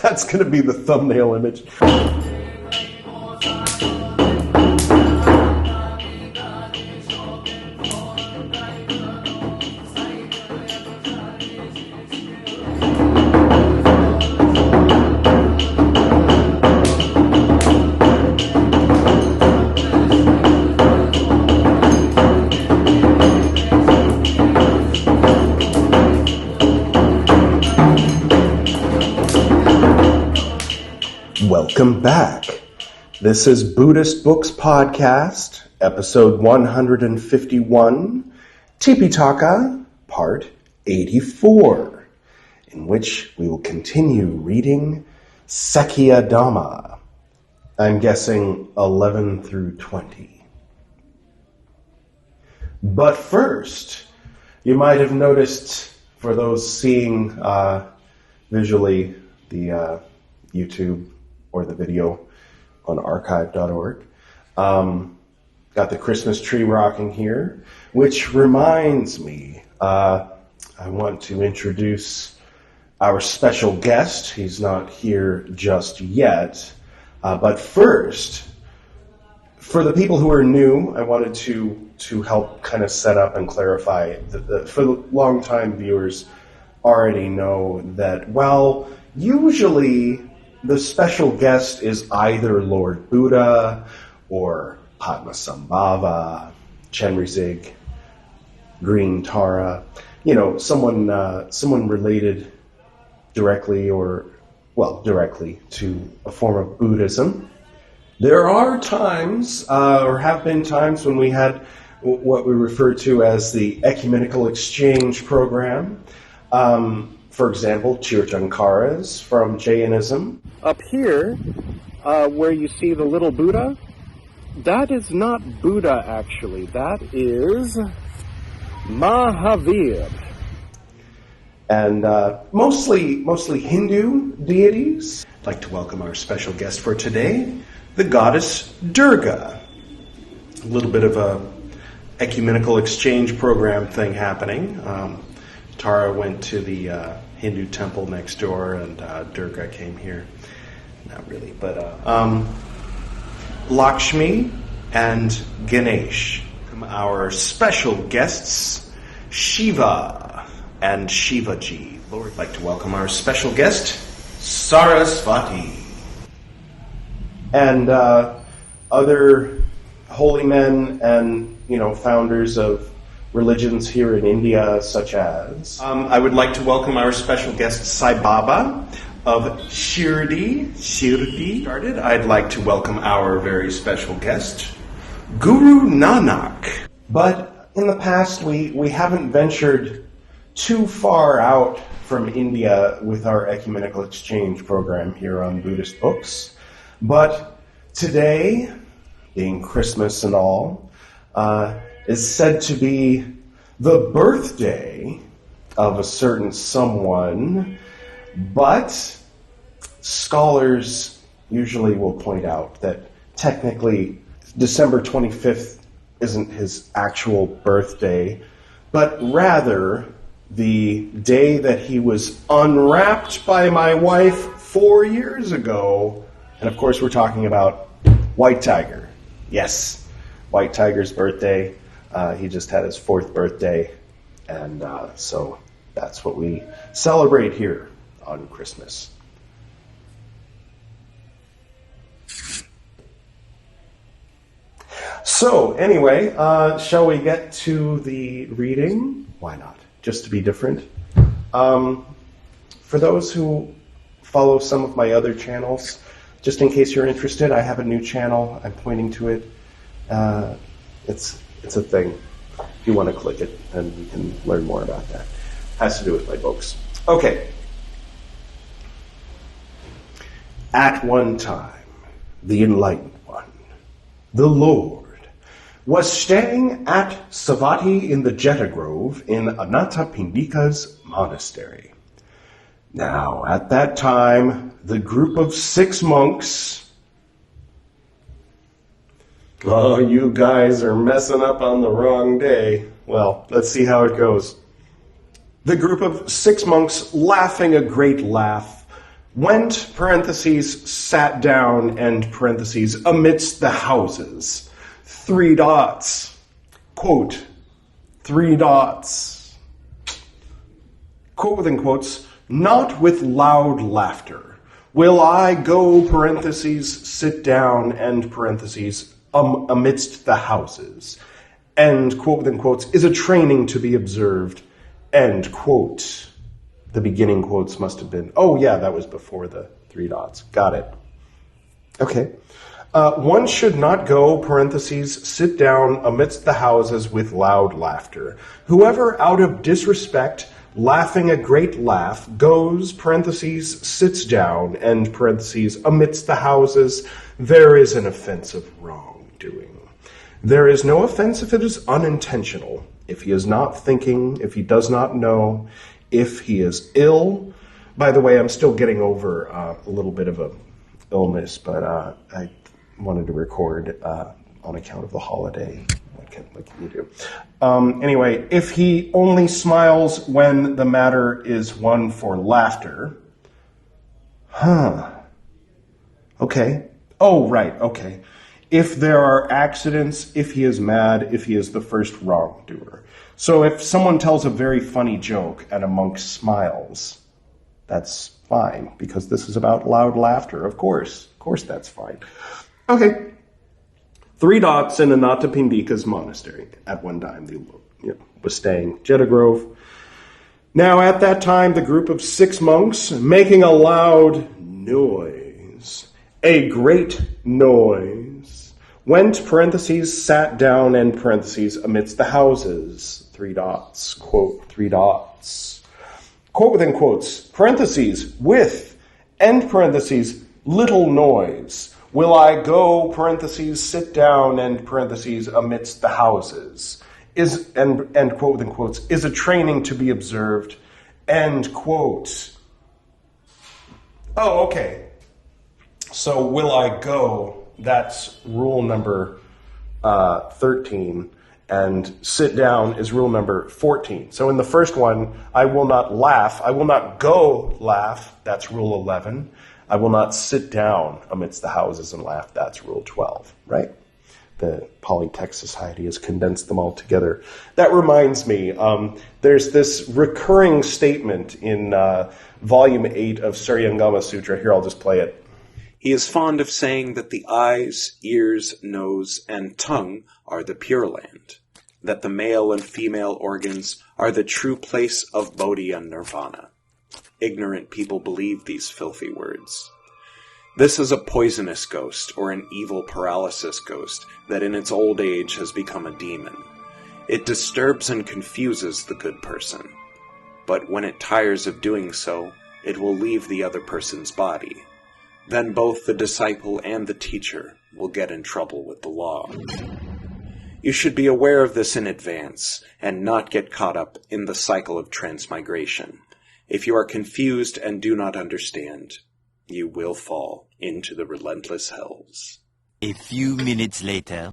That's going to be the thumbnail image. Welcome back. This is Buddhist Books Podcast, episode 151, Tipiṭaka, part 84, in which we will continue reading Sekhiyā Dhammā. I'm guessing 11 through 20. But first, you might have noticed, for those seeing visually the YouTube or the video on archive.org. Got the Christmas tree rocking here, which reminds me, I want to introduce our special guest. He's not here just yet, but first, for the people who are new, I wanted to help kind of set up and clarify that for the long-time viewers already know that, well, usually the special guest is either Lord Buddha or Padmasambhava, Chenrezig, Green Tara, someone related directly directly to a form of Buddhism. There are times, or have been times, when we had what we refer to as the ecumenical exchange program. For example, Tirthankaras from Jainism. Up here, where you see the little Buddha, that is not Buddha, actually. That is Mahavir. And mostly Hindu deities. I'd like to welcome our special guest for today, the goddess Durga. A little bit of a ecumenical exchange program thing happening. Tara went to the Hindu temple next door, and Durga came here. Not really, but Lakshmi and Ganesh. Our special guests, Shiva and Shivaji. Lord, I'd like to welcome our special guest, Sarasvati. And other holy men and, founders of religions here in India, such as... I would like to welcome our special guest, Sai Baba of Shirdi. Started. I'd like to welcome our very special guest, Guru Nanak. But in the past, we haven't ventured too far out from India with our ecumenical exchange program here on Buddhist Books. But today, being Christmas and all, is said to be the birthday of a certain someone, but scholars usually will point out that technically December 25th isn't his actual birthday, but rather the day that he was unwrapped by my wife 4 years ago. And of course we're talking about White Tiger. Yes, White Tiger's birthday. He just had his 4th birthday, and so that's what we celebrate here on Christmas. So anyway, shall we get to the reading? Why not? Just to be different. For those who follow some of my other channels, just in case you're interested, I have a new channel. I'm pointing to it. It's a thing. If you want to click it, then you can learn more about that. Has to do with my books. Okay. At one time, the Enlightened One, the Lord, was staying at Savatthi in the Jeta Grove in Anathapindika's monastery. Now, at that time, the group of 6 monks... Oh, you guys are messing up on the wrong day. Well, let's see how it goes. The group of 6 monks, laughing a great laugh, went, parentheses, sat down, end parentheses, amidst the houses. 3 dots. Quote, 3 dots. Quote within quotes, not with loud laughter. Will I go, parentheses, sit down, end parentheses, amidst the houses. End, quote within quotes, is a training to be observed. End quote. The beginning quotes must have been, oh yeah, that was before the 3 dots. Got it. Okay. One should not go, parentheses, sit down amidst the houses with loud laughter. Whoever out of disrespect, laughing a great laugh, goes, parentheses, sits down, end parentheses, amidst the houses, there is an offense of wrongdoing. There is no offense if it is unintentional, if he is not thinking, if he does not know, if he is ill. By the way, I'm still getting over a little bit of a illness, but I wanted to record on account of the holiday. What can you do? Anyway, if he only smiles when the matter is one for laughter. Okay. Oh, right, okay. If there are accidents, if he is mad, if he is the first wrongdoer. So if someone tells a very funny joke and a monk smiles, that's fine, because this is about loud laughter. Of course that's fine. Okay. 3 dots in Anathapindika's monastery at one time. Was staying Jeddah Grove. Now at that time, the group of 6 monks, making a loud noise, a great noise, went, parentheses, sat down, end parentheses, amidst the houses. 3 dots, quote, 3 dots. Quote within quotes, parentheses, with, end parentheses, little noise. Will I go, parentheses, sit down, end parentheses, amidst the houses. Is, end quote within quotes, is a training to be observed, end quote. Oh, okay. So will I go, that's rule number 13, and sit down is rule number 14. So in the first one, I will not laugh, I will not go laugh, that's rule 11. I will not sit down amidst the houses and laugh, that's rule 12, right? The Pali Text Society has condensed them all together. That reminds me, there's this recurring statement in volume 8 of Suryangama Sutra. Here, I'll just play it. He is fond of saying that the eyes, ears, nose, and tongue are the Pure Land, that the male and female organs are the true place of Bodhi and Nirvana. Ignorant people believe these filthy words. This is a poisonous ghost, or an evil paralysis ghost, that in its old age has become a demon. It disturbs and confuses the good person, but when it tires of doing so, it will leave the other person's body. Then both the disciple and the teacher will get in trouble with the law. You should be aware of this in advance, and not get caught up in the cycle of transmigration. If you are confused and do not understand, you will fall into the relentless hells. A few minutes later.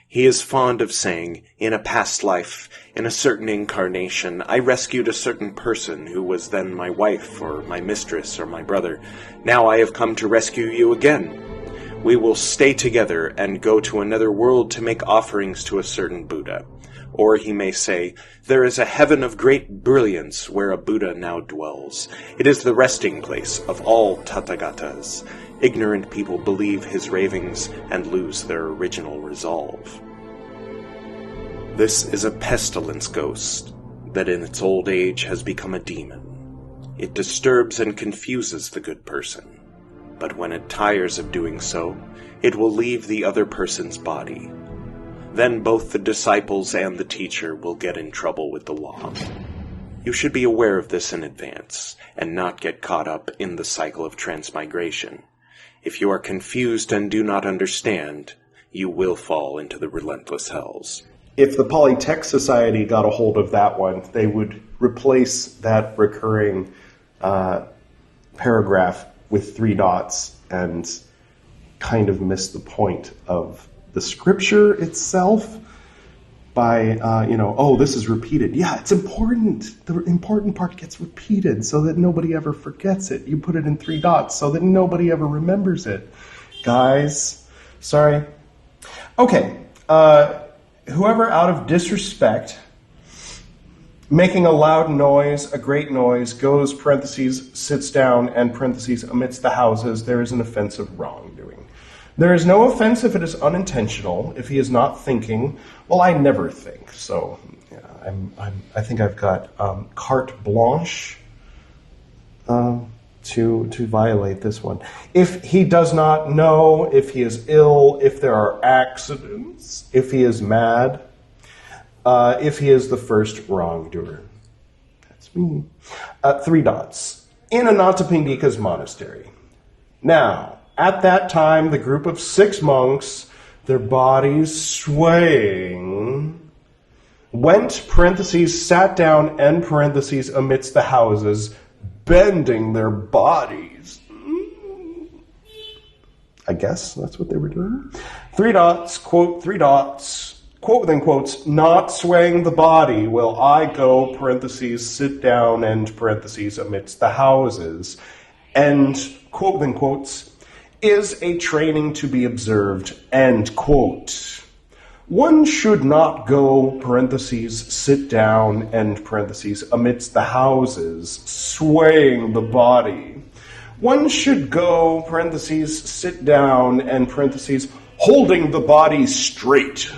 He is fond of saying, in a past life, in a certain incarnation, I rescued a certain person who was then my wife, or my mistress, or my brother. Now I have come to rescue you again. We will stay together and go to another world to make offerings to a certain Buddha. Or he may say, there is a heaven of great brilliance where a Buddha now dwells. It is the resting place of all Tathagatas. Ignorant people believe his ravings and lose their original resolve. This is a pestilence ghost that in its old age has become a demon. It disturbs and confuses the good person, but when it tires of doing so, it will leave the other person's body. Then both the disciples and the teacher will get in trouble with the law. You should be aware of this in advance, and not get caught up in the cycle of transmigration. If you are confused and do not understand, you will fall into the relentless hells. If the Pali Text Society got a hold of that one, they would replace that recurring paragraph with 3 dots and kind of miss the point of the scripture itself. by, oh, this is repeated. Yeah, it's important. The important part gets repeated so that nobody ever forgets it. You put it in 3 dots so that nobody ever remembers it. Guys, sorry. Okay, whoever out of disrespect, making a loud noise, a great noise, goes, parentheses, sits down, and parentheses, amidst the houses, there is an offense of wrongdoing. There is no offense if it is unintentional, if he is not thinking. Well, I never think, so yeah, I think I've got carte blanche to violate this one. If he does not know, if he is ill, if there are accidents, if he is mad, if he is the first wrongdoer. That's me. 3 dots. In Anathapindika's monastery. Now, at that time, the group of 6 monks, their bodies swaying, went, parentheses, sat down, end parentheses, amidst the houses, bending their bodies. I guess that's what they were doing. 3 dots, quote, 3 dots, quote within quotes, not swaying the body will I go, parentheses, sit down, end parentheses, amidst the houses, end, quote within quotes, is a training to be observed, end quote. One should not go, parentheses, sit down, end parentheses, amidst the houses, swaying the body. One should go, parentheses, sit down, end parentheses, holding the body straight.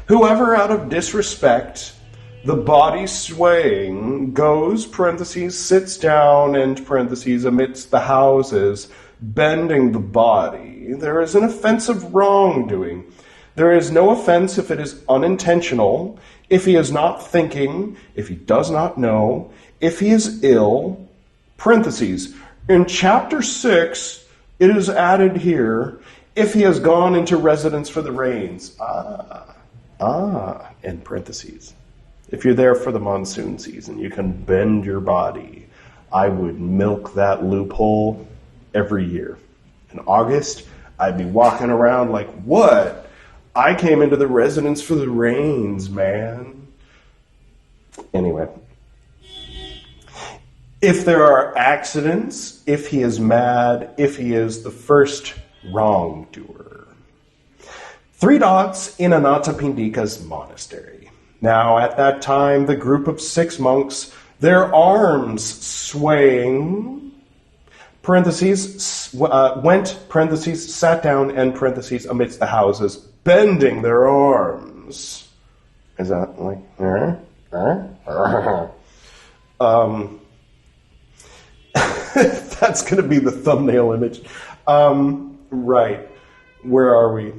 Whoever out of disrespect, the body swaying, goes, parentheses, sits down, end parentheses, amidst the houses, bending the body, there is an offense of wrongdoing. There is no offense if it is unintentional, if he is not thinking, if he does not know, if he is ill, parentheses. In chapter 6, it is added here, if he has gone into residence for the rains. In parentheses. If you're there for the monsoon season, you can bend your body. I would milk that loophole every year. In August, I'd be walking around like, what? I came into the residence for the rains, man. Anyway. If there are accidents, if he is mad, if he is the first wrongdoer. 3 dots in Anathapindika's monastery. Now, at that time, the group of 6 monks, their arms swaying, parentheses, went, parentheses, sat down, end parentheses, amidst the houses, bending their arms. Is that like, that's going to be the thumbnail image. Right. Where are we?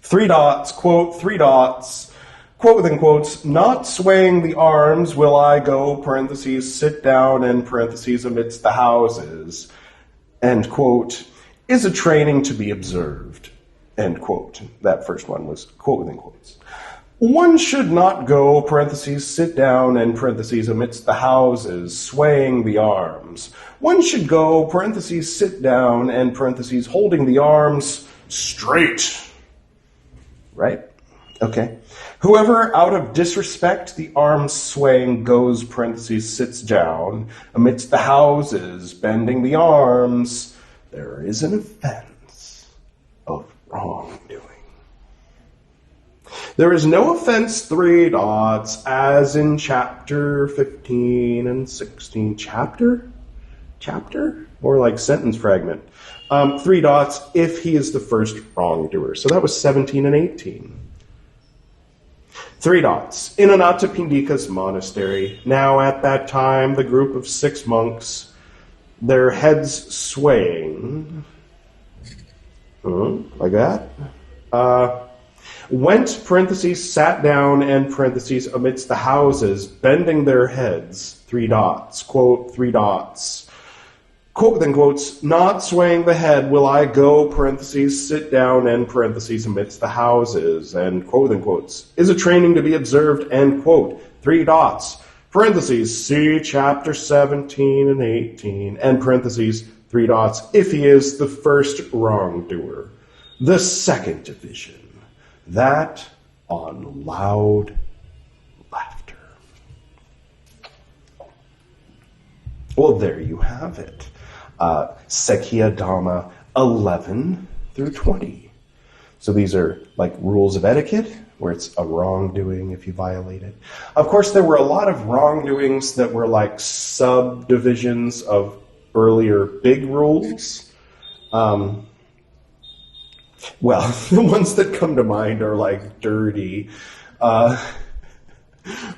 3 dots, quote, 3 dots, quote within quotes, not swaying the arms will I go, parentheses, sit down, end parentheses, amidst the houses, end quote, is a training to be observed, end quote. That first one was quote within quotes. One should not go, parentheses, sit down, end parentheses, amidst the houses, swaying the arms. One should go, parentheses, sit down, end parentheses, holding the arms straight. Right? Okay. Whoever out of disrespect the arms swaying goes, parentheses, sits down, amidst the houses, bending the arms, there is an offense of wrongdoing. There is no offense, 3 dots, as in chapter 15 and 16. Chapter? Or like sentence fragment. 3 dots, if he is the first wrongdoer. So that was 17 and 18. 3 dots. In Anathapindika's monastery. Now at that time, the group of 6 monks, their heads swaying, like that, went, parentheses, sat down, end parentheses, amidst the houses, bending their heads, 3 dots, quote, 3 dots. Quote within quotes, not swaying the head will I go, parentheses, sit down, end parentheses, amidst the houses, and quote within quotes, is a training to be observed, end quote, 3 dots, parentheses, see chapter 17 and 18, end parentheses, 3 dots, if he is the first wrongdoer. The second division. that on loud laughter. Well, there you have it. Sekhiyā Dhammā 11 through 20. So these are like rules of etiquette, where it's a wrongdoing if you violate it. Of course, there were a lot of wrongdoings that were like subdivisions of earlier big rules. Well, the ones that come to mind are like dirty. But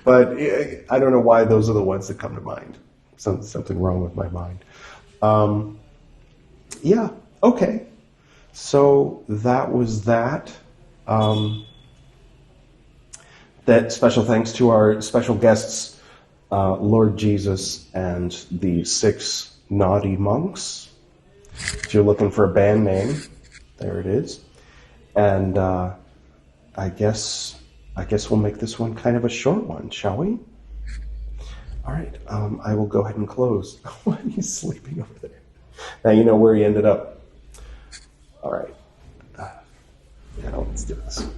I don't know why those are the ones that come to mind. Something wrong with my mind. Yeah, okay. So that was that. That special thanks to our special guests, Lord Jesus and the 6 naughty monks. If you're looking for a band name, there it is. And I guess we'll make this one kind of a short one, shall we? All right, I will go ahead and close. Why are you sleeping over there? Now you know where he ended up. All right. Now let's do this.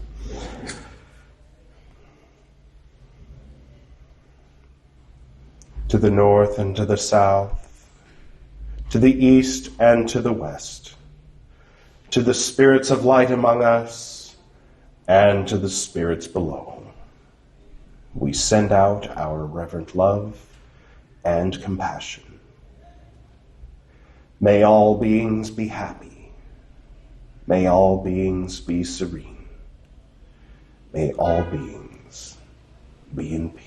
To the north and to the south, to the east and to the west, to the spirits of light among us and to the spirits below, we send out our reverent love and compassion. May all beings be happy. May all beings be serene. May all beings be in peace.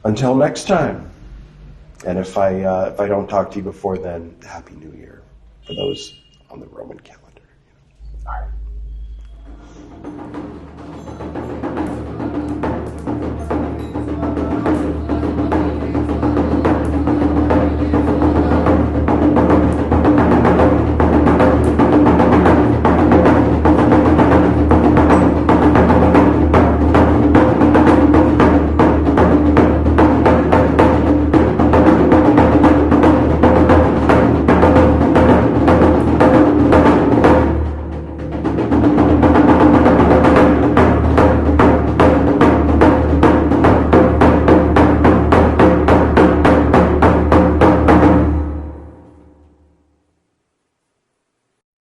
Until next time, and if I don't talk to you before then, Happy New Year for those on the Roman calendar. All right.